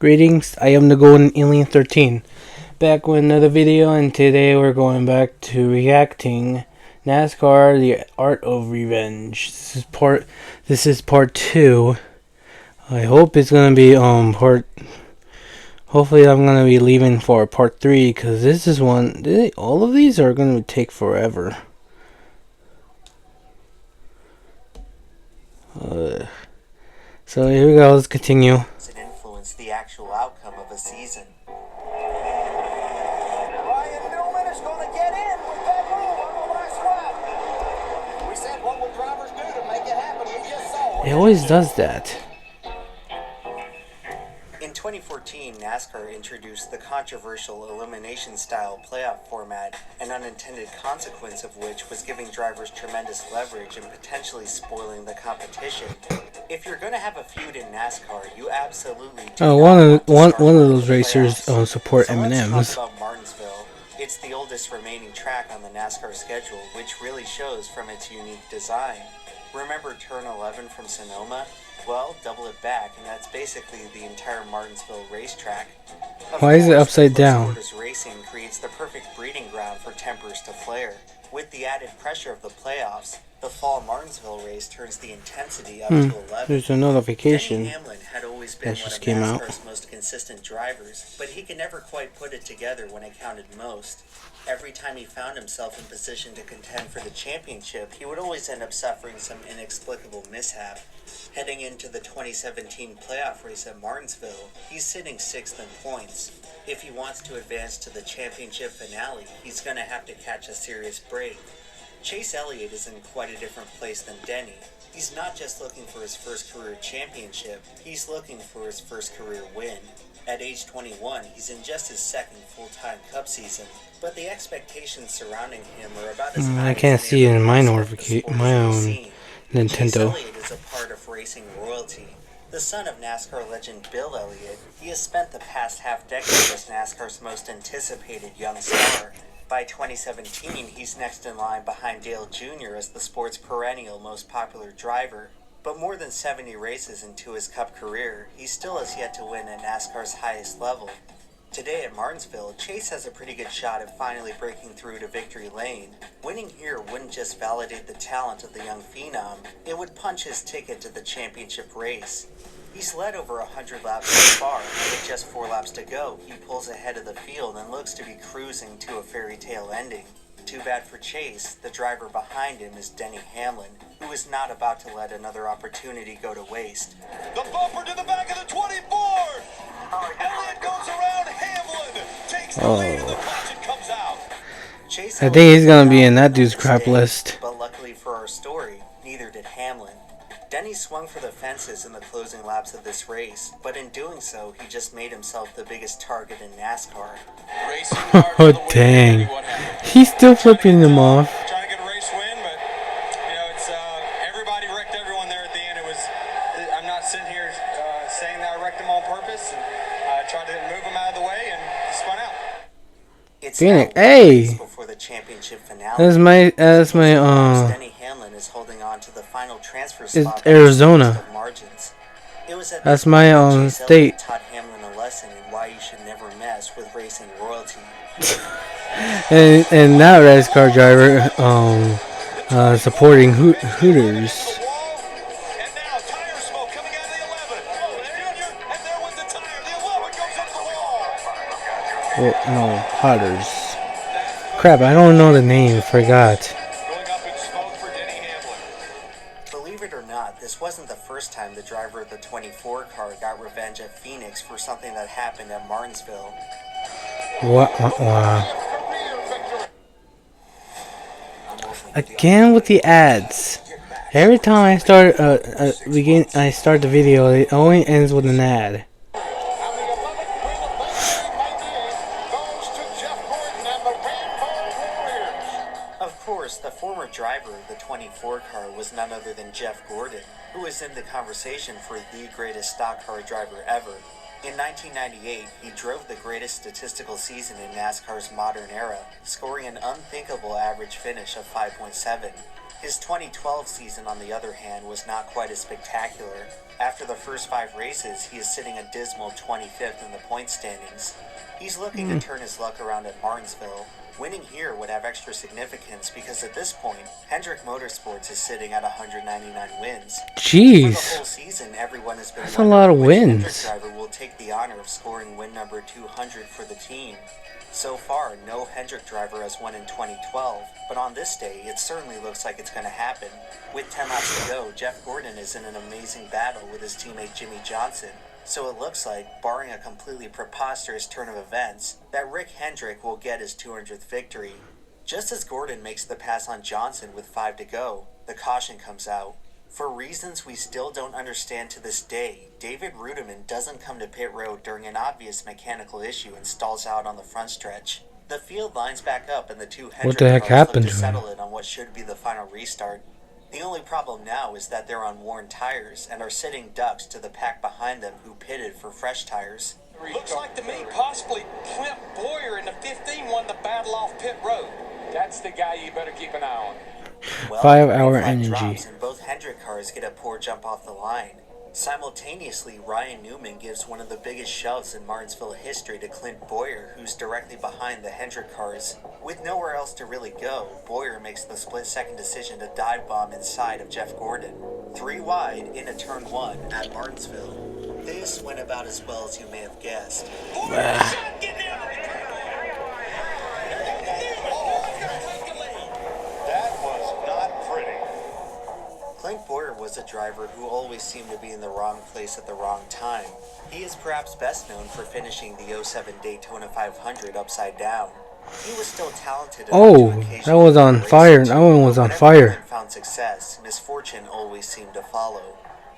Greetings, I am the Golden Alien 13, back with another video, and today we're going back to reacting NASCAR: The Art of Revenge. This is part 2. I hope it's gonna be hopefully I'm gonna be leaving for part 3, because this is one. All of these are gonna take forever. So here we go. Let's continue. Influence the actual outcome of a season. It always does that. In 2014, NASCAR introduced the controversial elimination-style playoff format, an unintended consequence of which was giving drivers tremendous leverage and potentially spoiling the competition. If you're going to have a feud in NASCAR, you absolutely do one of those racers support M&Ms. Let's talk about Martinsville. It's the oldest remaining track on the NASCAR schedule, which really shows from its unique design. Remember Turn 11 from Sonoma? Well, double it back, and that's basically the entire Martinsville racetrack. Why is it upside down? Racing creates the perfect breeding ground for tempers to flare. With the added pressure of the playoffs, the fall Martinsville race turns the intensity up to 11. There's a notification. Denny Hamlin had always been one of NASCAR's most consistent drivers, but he could never quite put it together when it counted most. Every time he found himself in position to contend for the championship, he would always end up suffering some inexplicable mishap. Heading into the 2017 playoff race at Martinsville, he's sitting 6th in points. If he wants to advance to the championship finale, he's going to have to catch a serious break. Chase Elliott is in quite a different place than Denny. He's not just looking for his first career championship, he's looking for his first career win. At age 21, he's in just his second full-time Cup season, but the expectations surrounding him are about as high. I can't see it in my own Nintendo. Chase Elliott is a part of racing royalty. The son of NASCAR legend Bill Elliott, he has spent the past half-decade as NASCAR's most anticipated young star. By 2017, he's next in line behind Dale Jr. as the sport's perennial most popular driver. But more than 70 races into his Cup career, he still has yet to win at NASCAR's highest level. Today at Martinsville, Chase has a pretty good shot at finally breaking through to victory lane. Winning here wouldn't just validate the talent of the young phenom, it would punch his ticket to the championship race. He's led over 100 laps so far, and with just 4 laps to go, he pulls ahead of the field and looks to be cruising to a fairy tale ending. Too bad for Chase, the driver behind him is Denny Hamlin, who is not about to let another opportunity go to waste. The bumper to the back of the 24! Elliott goes around Hamlin, takes the lead and the caution comes out. I think he's gonna be in that dude's crap list. But luckily for our story, neither did Hamlin. Denny swung for the fences in the closing laps of this race, but in doing so, he just made himself the biggest target in NASCAR. Oh dang, he's still flipping them off. Trying to get a race win, but you know, it's everybody wrecked everyone there at the end. I'm not sitting here saying that I wrecked them on purpose, and I tried to move them out of the way and spun out. It's hey, before the championship finale. that's my Denny Hamlin is holding on to the final transfer spot. It's Arizona. It was at that's my state. Taught Hamlin a lesson in why you should never mess with racing royalty. and that race car driver supporting Hooters. Well, no, Hooters. Crap, I don't know the name. Forgot. Believe it or not, this wasn't the first time the driver of the 24 car got revenge at Phoenix for something that happened at Martinsville. What? Again with the ads. Every time I start the video, it only ends with an ad. Of course, the former driver of the 24 car was none other than Jeff Gordon, who was in the conversation for the greatest stock car driver ever. In 1998, he drove the greatest statistical season in NASCAR's modern era, scoring an unthinkable average finish of 5.7. His 2012 season, on the other hand, was not quite as spectacular. After the first 5 races, he is sitting a dismal 25th in the point standings. He's looking to turn his luck around at Martinsville. Winning here would have extra significance because at this point, Hendrick Motorsports is sitting at 199 wins. Jeez. For the whole season, everyone has been That's a lot of wondering which wins. Hendrick driver will take the honor of scoring win number 200 for the team. So far, no Hendrick driver has won in 2012, but on this day, it certainly looks like it's going to happen. With 10 laps to go, Jeff Gordon is in an amazing battle with his teammate Jimmy Johnson. So it looks like, barring a completely preposterous turn of events, that Rick Hendrick will get his 200th victory. Just as Gordon makes the pass on Johnson with 5 to go, the caution comes out. For reasons we still don't understand to this day, David Rudiman doesn't come to pit road during an obvious mechanical issue and stalls out on the front stretch. The field lines back up and the two What the heck Hendrick cars happened look to to him? settle it on what should be the final restart. The only problem now is that they're on worn tires and are sitting ducks to the pack behind them who pitted for fresh tires. Looks like to me possibly Clint Boyer in the 15 won the battle off pit road. That's the guy you better keep an eye on. Well, 5-hour the flag energy. drops and both Hendrick cars get a poor jump off the line. Simultaneously, Ryan Newman gives one of the biggest shoves in Martinsville history to Clint Boyer, who's directly behind the Hendrick cars. With nowhere else to really go, Boyer makes the split-second decision to dive bomb inside of Jeff Gordon. 3 wide into turn 1 at Martinsville. This went about as well as you may have guessed. Clint Boyer was a driver who always seemed to be in the wrong place at the wrong time. He is perhaps best known for finishing the '07 Daytona 500 upside down. He was still talented enough Oh, to that occasionally was on win fire. races, That one was but on whenever fire. Clint found success, misfortune always seemed to follow.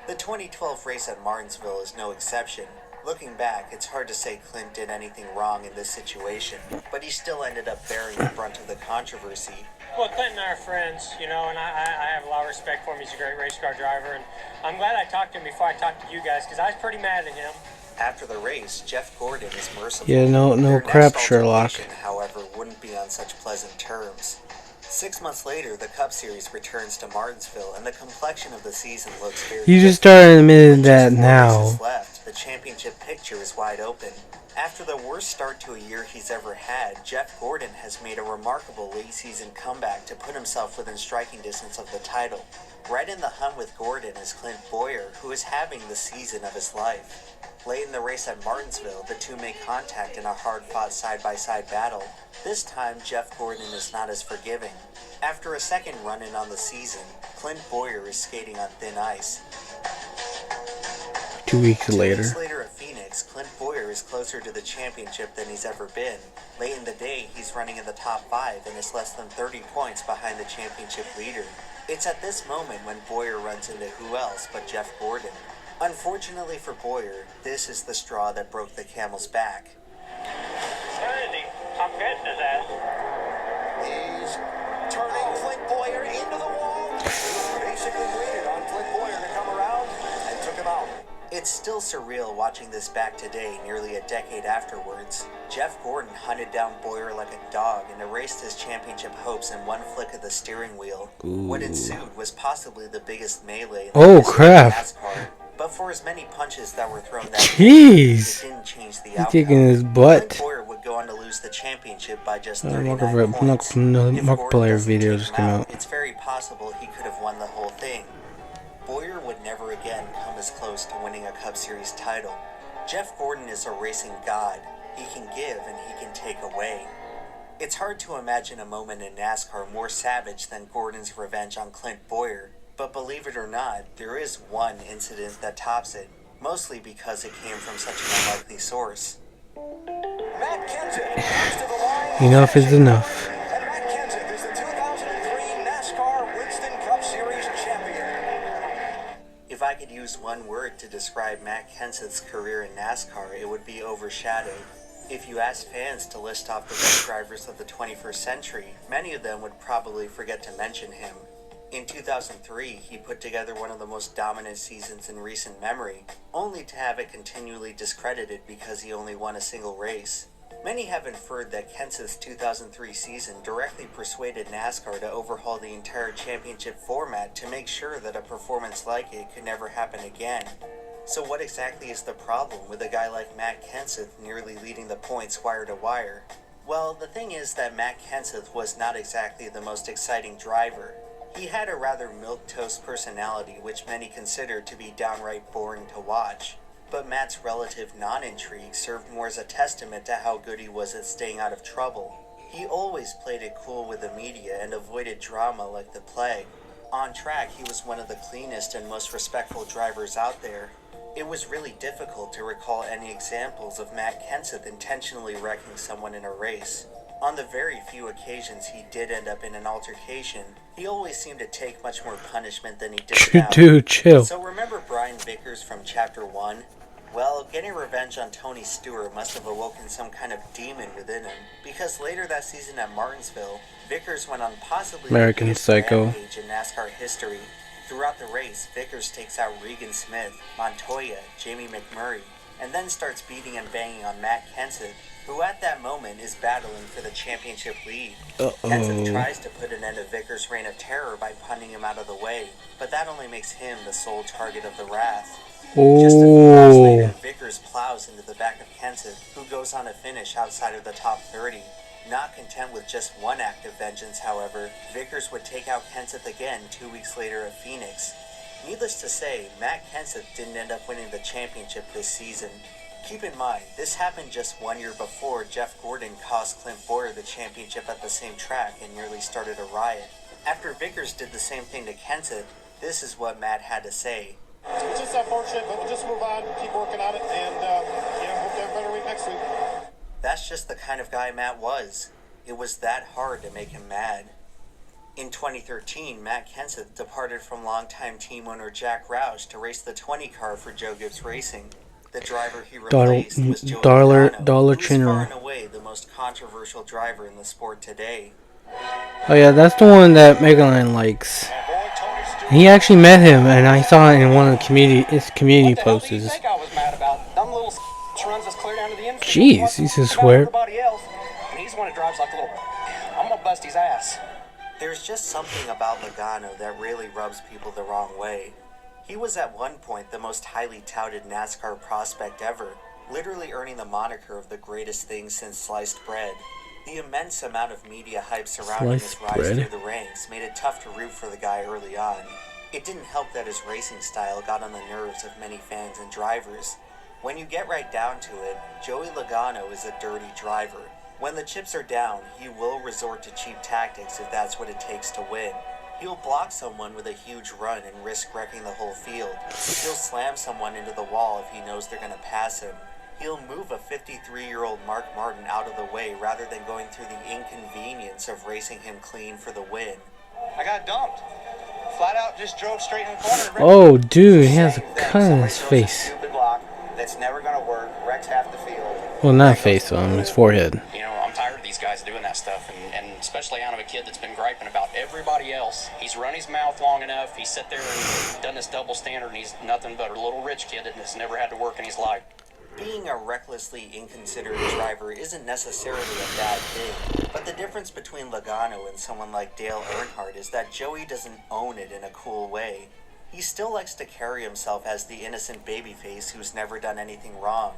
The 2012 race at Martinsville is no exception. Looking back, it's hard to say Clint did anything wrong in this situation, but he still ended up bearing the brunt of the controversy. Well, Clint and I are friends, you know, and I have a lot of respect for him. He's a great race car driver, and I'm glad I talked to him before I talked to you guys, because I was pretty mad at him. After the race, Jeff Gordon is merciful. Yeah, no Their crap, next Sherlock. altercation, however, wouldn't be on such pleasant terms. 6 months later, the Cup Series returns to Martinsville, and the complexion of the season looks very You just different. started admitting With that just 4 now. races left, the championship picture is wide open. After the worst start to a year he's ever had, Jeff Gordon has made a remarkable late-season comeback to put himself within striking distance of the title. Right in the hunt with Gordon is Clint Boyer, who is having the season of his life. Late in the race at Martinsville, the two make contact in a hard-fought side-by-side battle. This time, Jeff Gordon is not as forgiving. After a second run-in on the season, Clint Boyer is skating on thin ice. 2 weeks 2 later. weeks later at Phoenix, Clint Boyer is closer to the championship than he's ever been. Late in the day, he's running in the top 5 and is less than 30 points behind the championship leader. It's at this moment when Boyer runs into who else but Jeff Gordon. Unfortunately for Boyer, this is the straw that broke the camel's back. I'm getting his ass. He's turning Clint Boyer into the wall. Basically waited on Clint Boyer to come around and took him out. It's still surreal watching this back today, nearly a decade afterwards. Jeff Gordon hunted down Boyer like a dog and erased his championship hopes in one flick of the steering wheel. What ensued was possibly the biggest melee in the Oh, history crap. of NASCAR. But for as many punches that were thrown that Jeez. it didn't change the He's outcome. kicking his Clint butt. Boyer would go on to lose the championship by just Markiplier 39 points. If Gordon doesn't videos take him came out. It's very possible he could have won the whole thing. Boyer would never again come as close to winning a Cup Series title. Jeff Gordon is a racing god. He can give and he can take away. It's hard to imagine a moment in NASCAR more savage than Gordon's revenge on Clint Boyer, but believe it or not, there is one incident that tops it, mostly because it came from such an unlikely source. Matt Kenseth comes to the line. Enough is enough. And Matt Kenseth is the 2003 NASCAR Winston Cup Series champion. If I could use one word to describe Matt Kenseth's career in NASCAR, it would be overshadowed. If you asked fans to list off the best drivers of the 21st century, many of them would probably forget to mention him. In 2003, he put together one of the most dominant seasons in recent memory, only to have it continually discredited because he only won a single race. Many have inferred that Kenseth's 2003 season directly persuaded NASCAR to overhaul the entire championship format to make sure that a performance like it could never happen again. So what exactly is the problem with a guy like Matt Kenseth nearly leading the points wire to wire? Well, the thing is that Matt Kenseth was not exactly the most exciting driver. He had a rather milquetoast personality which many considered to be downright boring to watch. But Matt's relative non-intrigue served more as a testament to how good he was at staying out of trouble. He always played it cool with the media and avoided drama like the plague. On track, he was one of the cleanest and most respectful drivers out there. It was really difficult to recall any examples of Matt Kenseth intentionally wrecking someone in a race. On the very few occasions he did end up in an altercation, he always seemed to take much more punishment than he did now. Dude, chill. So remember Brian Vickers from Chapter 1? Well, getting revenge on Tony Stewart must have awoken some kind of demon within him, because later that season at Martinsville, Vickers went on possibly American the biggest Psycho. rampage in NASCAR history. Throughout the race, Vickers takes out Regan Smith, Montoya, Jamie McMurray, and then starts beating and banging on Matt Kenseth, who at that moment is battling for the championship lead. Kenseth tries to put an end to Vickers' reign of terror by punting him out of the way, but that only makes him the sole target of the wrath. Just a few laps later, Vickers plows into the back of Kenseth, who goes on to finish outside of the top 30. Not content with just one act of vengeance, however, Vickers would take out Kenseth again 2 weeks later at Phoenix. Needless to say, Matt Kenseth didn't end up winning the championship this season. Keep in mind, this happened just 1 year before Jeff Gordon cost Clint Bowyer the championship at the same track and nearly started a riot. After Vickers did the same thing to Kenseth, this is what Matt had to say. It's just unfortunate, but we'll just move on, keep working on it, and hope to have a better week next week. That's just the kind of guy Matt was. It was that hard to make him mad. In 2013, Matt Kenseth departed from longtime team owner Jack Roush to race the 20 car for Joe Gibbs Racing. The driver he replaced was Joey Logano, Dollar who is far General. and away the most controversial driver in the sport today. Oh yeah, that's the one that Megaline likes. He actually met him, and I saw it in one of the community posts. I was mad about? Dumb little runs us clear down to the infield. Jeez, he's a swear. Everybody else, and he's the one that drives like a little. I'm gonna bust his ass. There's just something about Logano that really rubs people the wrong way. He was at one point the most highly touted NASCAR prospect ever, literally earning the moniker of the greatest thing since sliced bread. The immense amount of media hype surrounding his rise through the ranks made it tough to root for the guy early on. It didn't help that his racing style got on the nerves of many fans and drivers. When you get right down to it, Joey Logano is a dirty driver. When the chips are down, he will resort to cheap tactics if that's what it takes to win. He'll block someone with a huge run and risk wrecking the whole field. He'll slam someone into the wall if he knows they're going to pass him. He'll move a 53-year-old Mark Martin out of the way rather than going through the inconvenience of racing him clean for the win. I got dumped. Flat out, just drove straight in the corner. Oh, dude, he has a cut on his face. Stupid block that's never gonna work. Wrecks half the field. Well, not face, on his forehead. You know, I'm tired of these guys doing that stuff, and especially out of a kid that's been griping about everybody else. He's run his mouth long enough. He sat there and done this double standard, and he's nothing but a little rich kid that has never had to work in his life. Being a recklessly inconsiderate driver isn't necessarily a bad thing, but the difference between Logano and someone like Dale Earnhardt is that Joey doesn't own it in a cool way. He still likes to carry himself as the innocent babyface who's never done anything wrong.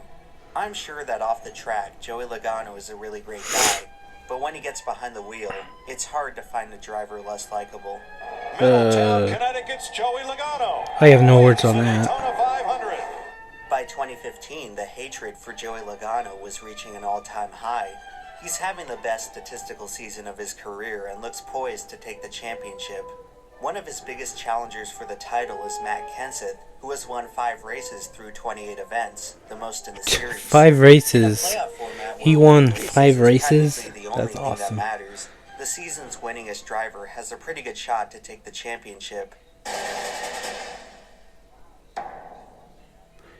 I'm sure that off the track, Joey Logano is a really great guy, but when he gets behind the wheel, it's hard to find a driver less likable. Middletown, Connecticut's Joey Logano. I have no words on that. Daytona 500. By 2015, the hatred for Joey Logano was reaching an all-time high. He's having the best statistical season of his career and looks poised to take the championship. One of his biggest challengers for the title is Matt Kenseth, who has won 5 races through 28 events, the most in the series. 5 races. In a playoff format, He where won winning is 5 races? technically the only That's thing awesome. that matters. The season's winningest driver has a pretty good shot to take the championship.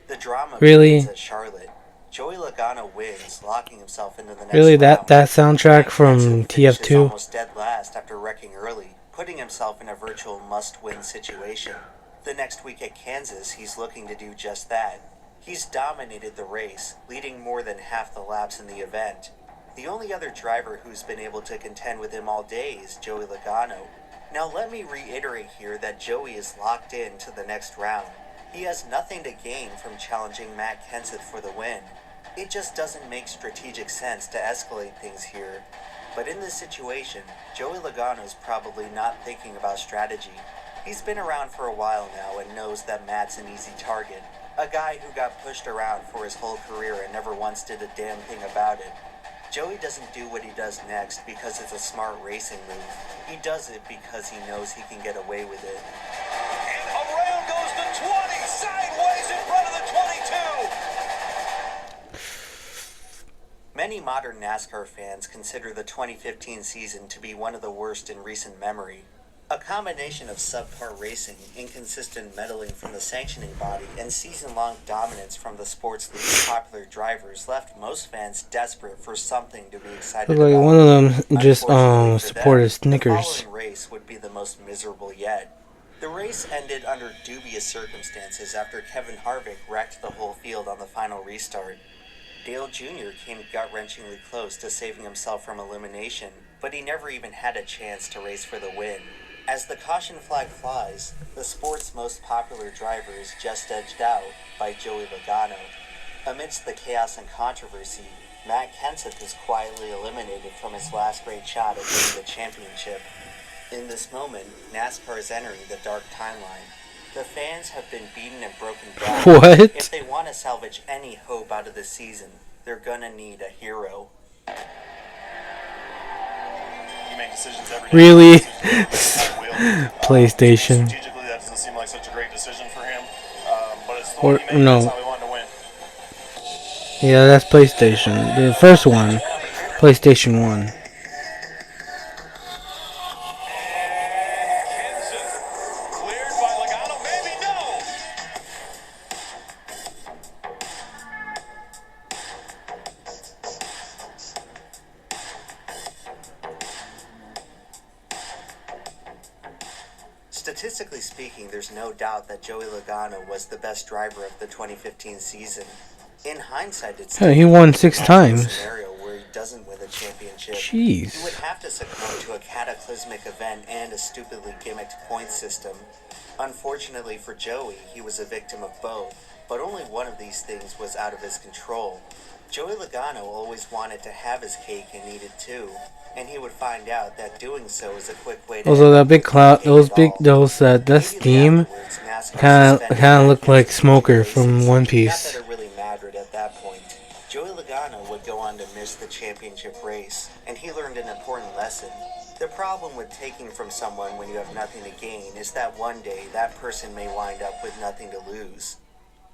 The drama Really? begins at Charlotte. Joey Logano wins, locking himself into the next Really, round. that soundtrack Matt from Kenseth finishes TF2? almost dead last after wrecking early, putting himself in a virtual must-win situation. The next week at Kansas, he's looking to do just that. He's dominated the race, leading more than half the laps in the event. The only other driver who's been able to contend with him all day is Joey Logano. Now let me reiterate here that Joey is locked in to the next round. He has nothing to gain from challenging Matt Kenseth for the win. It just doesn't make strategic sense to escalate things here. But in this situation, Joey Logano's probably not thinking about strategy. He's been around for a while now and knows that Matt's an easy target. A guy who got pushed around for his whole career and never once did a damn thing about it. Joey doesn't do what he does next because it's a smart racing move. He does it because he knows he can get away with it. And around goes the 20, sideways in front of the 22. Many modern NASCAR fans consider the 2015 season to be one of the worst in recent memory. A combination of subpar racing, inconsistent meddling from the sanctioning body, and season-long dominance from the sport's least popular drivers left most fans desperate for something to be excited Look like about. one of them just Unfortunately for supported them, Snickers. The following race would be the most miserable yet. The race ended under dubious circumstances after Kevin Harvick wrecked the whole field on the final restart. Dale Jr. came gut-wrenchingly close to saving himself from elimination, but he never even had a chance to race for the win. As the caution flag flies, the sport's most popular driver is just edged out by Joey Logano. Amidst the chaos and controversy, Matt Kenseth is quietly eliminated from his last great shot at winning the championship. In this moment, NASCAR is entering the dark timeline. The fans have been beaten and broken down. What? If they want to salvage any hope out of this season, they're gonna need a hero. You make decisions every day. Really? PlayStation. Strategically, that doesn't seem like such a great decision for him. But it's the Or one he made. no. That's how he wanted to win. Yeah, that's PlayStation. The first one, PlayStation 1. Kenseth cleared by Logano, maybe no. Statistically speaking, there's no doubt that Joey Logano was the best driver of the 2015 season. In hindsight, it's Yeah, he won 6 a times. scenario where he doesn't win the championship. Jeez. He would have to succumb to a cataclysmic event and a stupidly gimmicked point system. Unfortunately for Joey, he was a victim of both, but only one of these things was out of his control. Joey Logano always wanted to have his cake and eat it too, and he would find out that doing so is a quick way to Also, that end big up cloud, with the cake and all. that steam, Immediately afterwards, NASCAR kind suspended of looked like Matt Kenseth Smoker from from races. One Not Piece. that it really mattered at that point. Joey Logano would go on to miss the championship race, and he learned an important lesson. The problem with taking from someone when you have nothing to gain is that one day that person may wind up with nothing to lose.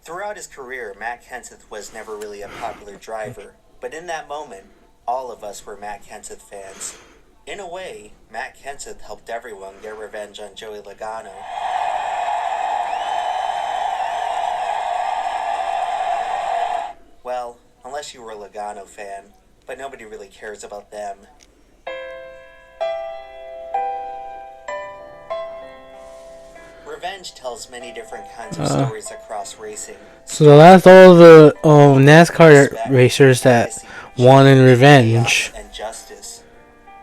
Throughout his career, Matt Kenseth was never really a popular driver, but in that moment, all of us were Matt Kenseth fans. In a way, Matt Kenseth helped everyone get revenge on Joey Logano. Well, unless you were a Logano fan, but nobody really cares about them. Revenge tells many different kinds of stories across racing. So that's all the NASCAR racers that wanted revenge. And justice.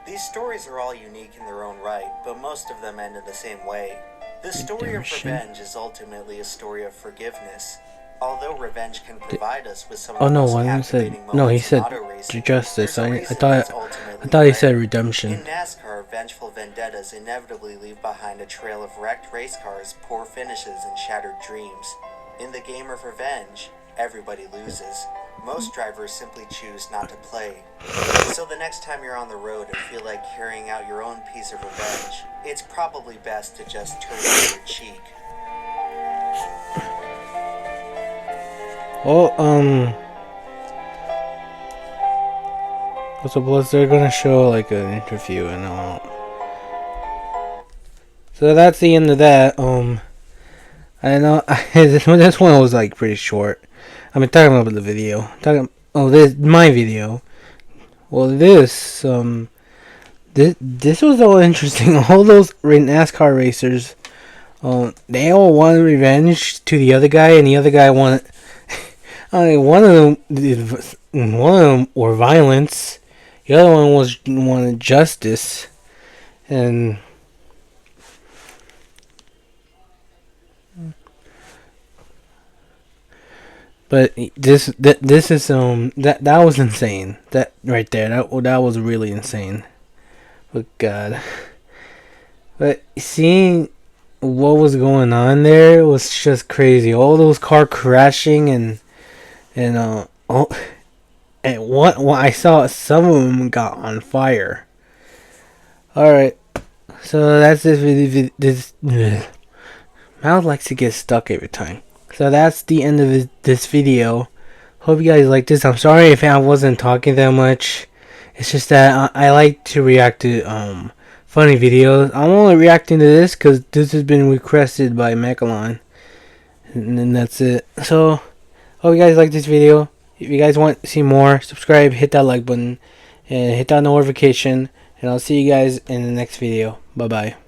These stories are all unique in their own right, but most of them end in the same way. The story of Redemption. revenge is ultimately a story of forgiveness. Although revenge can provide us with some of Oh the no, most one captivating said no. He moments in said auto racing, justice. there's a I reason thought it's ultimately I thought he said rare. redemption. In NASCAR, vengeful vendettas inevitably leave behind a trail of wrecked race cars, poor finishes, and shattered dreams. In the game of revenge, everybody loses. Most drivers simply choose not to play. So the next time you're on the road and feel like carrying out your own piece of revenge, it's probably best to just turn the other cheek. Oh, so plus they're gonna show like an interview and all. So that's the end of that. I know this one was like pretty short. I mean, talking about the video. This my video. Well, this was all interesting. All those NASCAR racers, they all wanted revenge to the other guy, and the other guy wanted. I mean, one of them were violence. The other one wanted justice, and but this is that was insane. That right there, that was really insane. But God, but seeing what was going on there was just crazy. All those car crashing and what I saw, some of them got on fire. All right, so that's this video. This mouth likes to get stuck every time. So that's the end of this video. Hope you guys like this. I'm sorry if I wasn't talking that much. It's just that I like to react to funny videos. I'm only reacting to this because this has been requested by Mechalon, and then that's it. So hope you guys like this video. If you guys want to see more, subscribe, hit that like button, and hit that notification. And I'll see you guys in the next video. Bye bye.